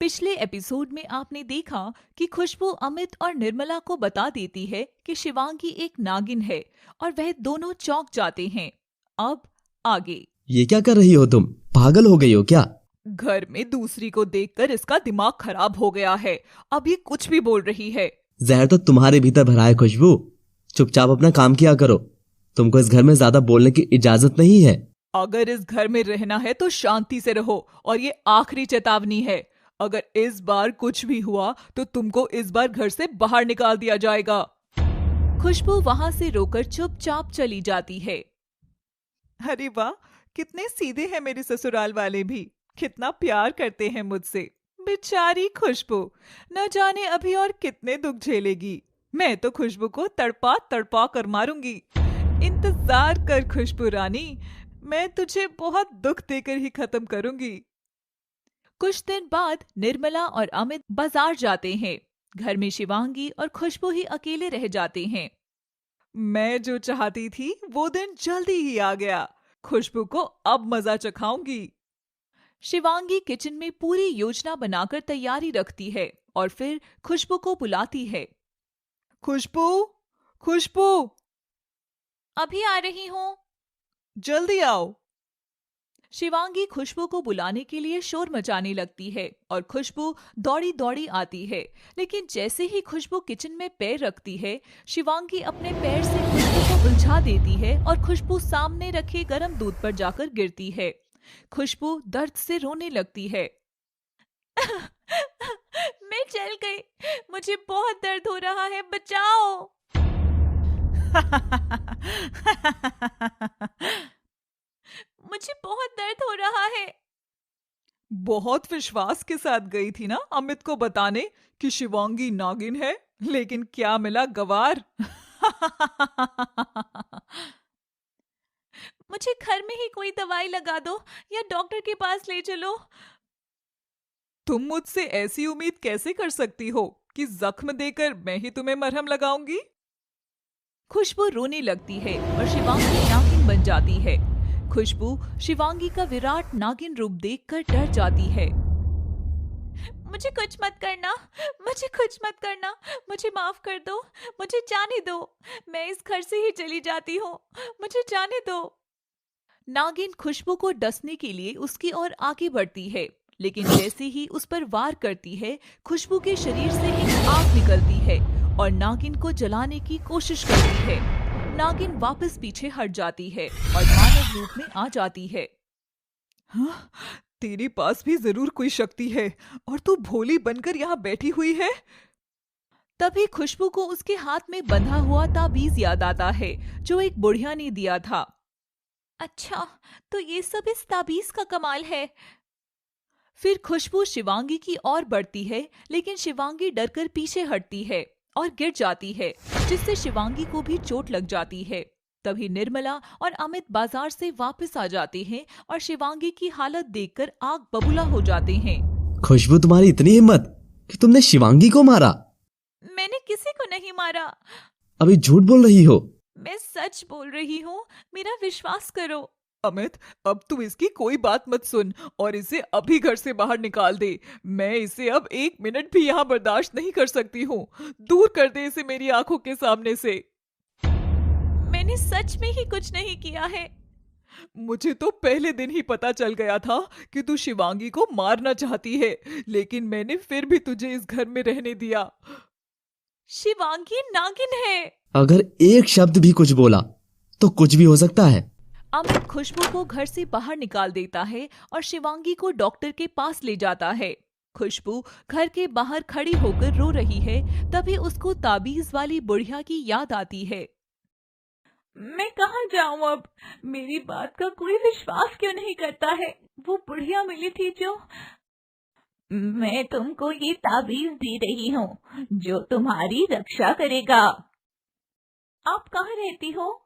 पिछले एपिसोड में आपने देखा कि खुशबू अमित और निर्मला को बता देती है कि शिवांगी एक नागिन है और वह दोनों चौंक जाते हैं। अब आगे। ये क्या कर रही हो तुम? पागल हो गई हो क्या? घर में दूसरी को देखकर इसका दिमाग खराब हो गया है। अब ये कुछ भी बोल रही है। जहर तो तुम्हारे भीतर भरा है खुशबू। चुपचाप अपना काम किया करो। तुमको इस घर में ज्यादा बोलने की इजाजत नहीं है। अगर इस घर में रहना है तो शांति से रहो और ये आखिरी चेतावनी है। अगर इस बार कुछ भी हुआ तो तुमको इस बार घर से बाहर निकाल दिया जाएगा। खुशबू वहां से रोकर चुपचाप चली जाती है। अरे वाह, कितने सीधे हैं मेरे ससुराल वाले भी। कितना प्यार करते हैं मुझसे। बेचारी खुशबू, न जाने अभी और कितने दुख झेलेगी। मैं तो खुशबू को तड़पा तड़पा कर मारूंगी। इंतजार कर खुशबू रानी, मैं तुझे बहुत दुख देकर ही खत्म करूंगी। कुछ दिन बाद निर्मला और अमित बाजार जाते हैं। घर में शिवांगी और खुशबू ही अकेले रह जाते हैं। मैं जो चाहती थी वो दिन जल्दी ही आ गया। खुशबू को अब मजा चखाऊंगी। शिवांगी किचन में पूरी योजना बनाकर तैयारी रखती है और फिर खुशबू को बुलाती है। खुशबू, खुशबू, अभी आ रही हूँ। जल्दी आओ। शिवांगी खुशबू को बुलाने के लिए शोर मचाने लगती है और खुशबू दौड़ी दौड़ी आती है। लेकिन जैसे ही खुशबू किचन में पैर रखती है, शिवांगी अपने पैर से खुशबू को उलझा देती है और खुशबू सामने रखे गर्म दूध पर जाकर गिरती है। खुशबू दर्द से रोने लगती है। मैं जल गई, मुझे बहुत दर्द हो रहा है, बचाओ। मुझे बहुत दर्द हो रहा है। बहुत विश्वास के साथ गई थी ना अमित को बताने कि शिवांगी नागिन है, लेकिन क्या मिला, गवार। मुझे घर में ही कोई दवाई लगा दो या डॉक्टर के पास ले चलो। तुम मुझसे ऐसी उम्मीद कैसे कर सकती हो कि जख्म देकर मैं ही तुम्हें मरहम लगाऊंगी? खुशबू रोने लगती है और शिवांगी नागिन बन जाती है। खुशबू शिवांगी का विराट नागिन रूप देखकर डर जाती है। मुझे कुछ मत करना, मुझे कुछ मत करना, मुझे माफ कर दो, मुझे जाने दो। मैं इस घर से ही चली जाती हूँ, मुझे जाने दो। नागिन खुशबू को डसने के लिए उसकी ओर आगे बढ़ती है, लेकिन जैसे ही उस पर वार करती है, खुशबू के शरीर से एक आग निकलती है और नागिन को जलाने की कोशिश करती है। नागिन वापस पीछे हट जाती है और मानव रूप में आ जाती है। हाँ, तेरे पास भी जरूर कोई शक्ति है और तू भोली बनकर यहाँ बैठी हुई है। तभी खुशबू को उसके हाथ में बंधा हुआ ताबीज याद आता है जो एक बुढ़िया ने दिया था। अच्छा, तो ये सब इस ताबीज का कमाल है। फिर खुशबू शिवांगी की ओर बढ़ती है, लेकिन शिवांगी डरकर पीछे हटती है और गिर जाती है, जिससे शिवांगी को भी चोट लग जाती है। तभी निर्मला और अमित बाजार से वापस आ जाते हैं और शिवांगी की हालत देखकर आग बबूला हो जाते हैं। खुशबू, तुम्हारी इतनी हिम्मत कि तुमने शिवांगी को मारा? मैंने किसी को नहीं मारा। अभी झूठ बोल रही हो। मैं सच बोल रही हूँ, मेरा विश्वास करो। अमित, अब तू इसकी कोई बात मत सुन और इसे अभी घर से बाहर निकाल दे। मैं इसे अब 1 मिनट भी यहाँ बर्दाश्त नहीं कर सकती हूँ। दूर कर दे इसे मेरी आंखों के सामने से। मैंने सच में ही कुछ नहीं किया है। मुझे तो पहले दिन ही पता चल गया था कि तू शिवांगी को मारना चाहती है, लेकिन मैंने फिर भी तुझे इस घर में रहने दिया। शिवांगी नागिन है। अगर एक शब्द भी कुछ बोला तो कुछ भी हो सकता है। अमित खुशबू को घर से बाहर निकाल देता है और शिवांगी को डॉक्टर के पास ले जाता है। खुशबू घर के बाहर खड़ी होकर रो रही है। तभी उसको ताबीज वाली बुढ़िया की याद आती है। मैं कहाँ जाऊँ अब? मेरी बात का कोई विश्वास क्यों नहीं करता है? वो बुढ़िया मिली थी जो। मैं तुमको ये ताबीज दे रही हूँ जो तुम्हारी रक्षा करेगा। आप कहाँ रहती हो?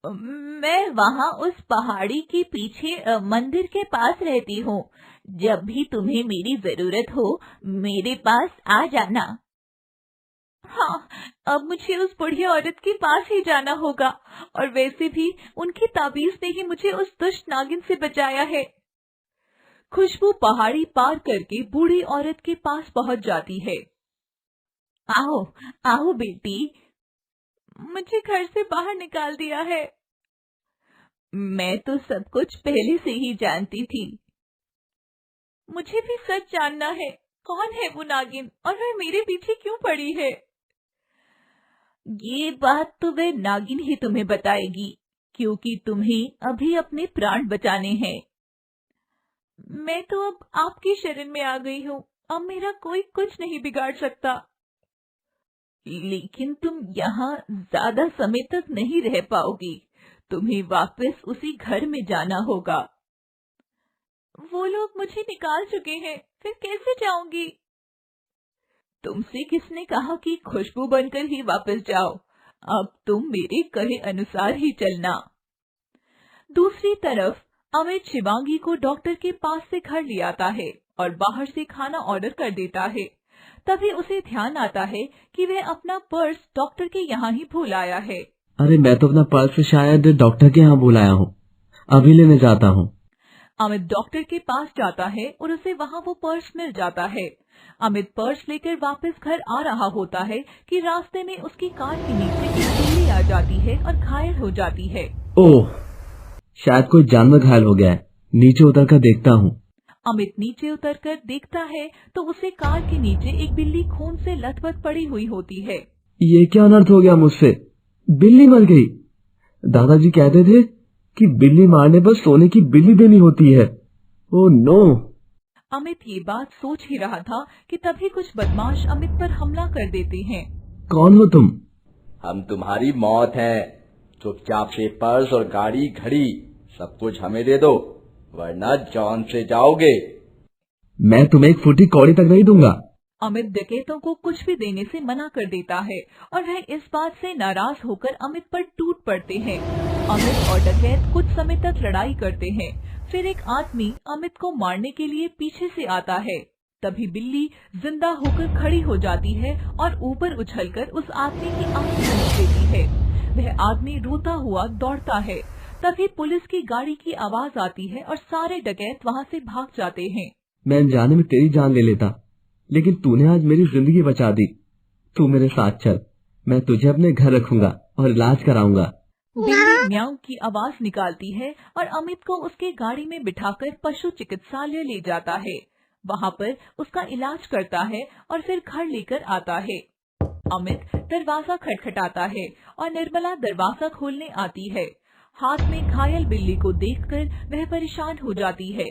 मैं वहाँ उस पहाड़ी के पीछे मंदिर के पास रहती हूँ। जब भी तुम्हें मेरी जरूरत हो मेरे पास आ जाना। हाँ, अब मुझे उस बुढ़िया औरत के पास ही जाना होगा और वैसे भी उनकी ताबीज ने ही मुझे उस दुष्ट नागिन से बचाया है। खुशबू पहाड़ी पार करके बूढ़ी औरत के पास पहुंच जाती है। आओ, आओ बेटी, मुझे घर से बाहर निकाल दिया है। मैं तो सब कुछ पहले से ही जानती थी। मुझे भी सच जानना है, कौन है वो नागिन और वह मेरे पीछे क्यों पड़ी है? ये बात तो वह नागिन ही तुम्हें बताएगी, क्योंकि तुम्हें अभी अपने प्राण बचाने हैं। मैं तो अब आपकी शरण में आ गई हूँ, अब मेरा कोई कुछ नहीं बिगाड़ सकता। लेकिन तुम यहाँ ज्यादा समय तक नहीं रह पाओगी, तुम्हें वापस उसी घर में जाना होगा। वो लोग मुझे निकाल चुके हैं, फिर कैसे जाऊंगी? तुमसे किसने कहा कि खुशबू बनकर ही वापस जाओ? अब तुम मेरे कहे अनुसार ही चलना। दूसरी तरफ अमित शिवांगी को डॉक्टर के पास से घर ले आता है और बाहर से खाना ऑर्डर कर देता है। तभी उसे ध्यान आता है कि वह अपना पर्स डॉक्टर के यहाँ ही भूल आया है। अरे मैं तो अपना पर्स शायद डॉक्टर के यहाँ भूल आया हूँ, अभी लेने जाता हूँ। अमित डॉक्टर के पास जाता है और उसे वहाँ वो पर्स मिल जाता है। अमित पर्स लेकर वापस घर आ रहा होता है कि रास्ते में उसकी कार के नीचे एक बिल्ली आ जाती है और घायल हो जाती है। ओह, शायद कोई जानवर घायल हो गया है, नीचे उतर कर देखता हूँ। अमित नीचे उतरकर देखता है तो उसे कार के नीचे एक बिल्ली खून से लथपथ पड़ी हुई होती है। ये क्या अनर्थ हो गया मुझसे? बिल्ली मर गई। दादाजी कहते थे कि बिल्ली मारने पर सोने की बिल्ली देनी होती है। Oh no. अमित ये बात सोच ही रहा था कि तभी कुछ बदमाश अमित पर हमला कर देते हैं। कौन हो तुम? हम तुम्हारी मौत हैं। चुपचाप से पर्स और गाड़ी घड़ी सब कुछ हमें दे दो, वरना जान से जाओगे। मैं तुम्हें एक फुटी कौड़ी तक नहीं दूंगा। अमित डकैतों को कुछ भी देने से मना कर देता है और वह इस बात से नाराज होकर अमित पर टूट पड़ते हैं। अमित और डकैत कुछ समय तक लड़ाई करते हैं। फिर एक आदमी अमित को मारने के लिए पीछे से आता है। तभी बिल्ली जिंदा होकर खड़ी हो जाती है और ऊपर उछलकर उस आदमी की आंख मूंद देती है। वह आदमी रोता हुआ दौड़ता है। तभी पुलिस की गाड़ी की आवाज आती है और सारे डकैत वहाँ से भाग जाते हैं। मैं अनजाने में तेरी जान ले लेता, लेकिन तूने आज मेरी जिंदगी बचा दी। तू मेरे साथ चल, मैं तुझे अपने घर रखूंगा और इलाज कराऊंगा। बिल्ली म्याऊं की आवाज निकालती है और अमित को उसके गाड़ी में बिठाकर पशु चिकित्सालय ले जाता है। वहाँ पर उसका इलाज करता है और फिर घर लेकर आता है। अमित दरवाजा खटखटाता है और निर्मला दरवाजा खोलने आती है। हाथ में घायल बिल्ली को देखकर वह परेशान हो जाती है।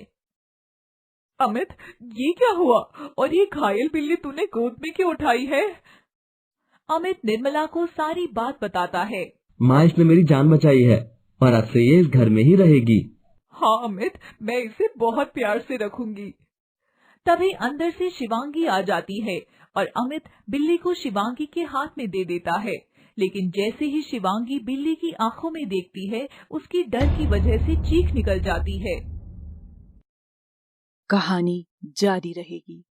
अमित, ये क्या हुआ और ये घायल बिल्ली तूने गोद में क्यों उठाई है? अमित निर्मला को सारी बात बताता है। माँ, इसने मेरी जान बचाई है और अब से ये इस घर में ही रहेगी। हाँ अमित, मैं इसे बहुत प्यार से रखूंगी। तभी अंदर से शिवांगी आ जाती है और अमित बिल्ली को शिवांगी के हाथ में दे देता है। लेकिन जैसे ही शिवांगी बिल्ली की आंखों में देखती है, उसकी डर की वजह से चीख निकल जाती है। कहानी जारी रहेगी।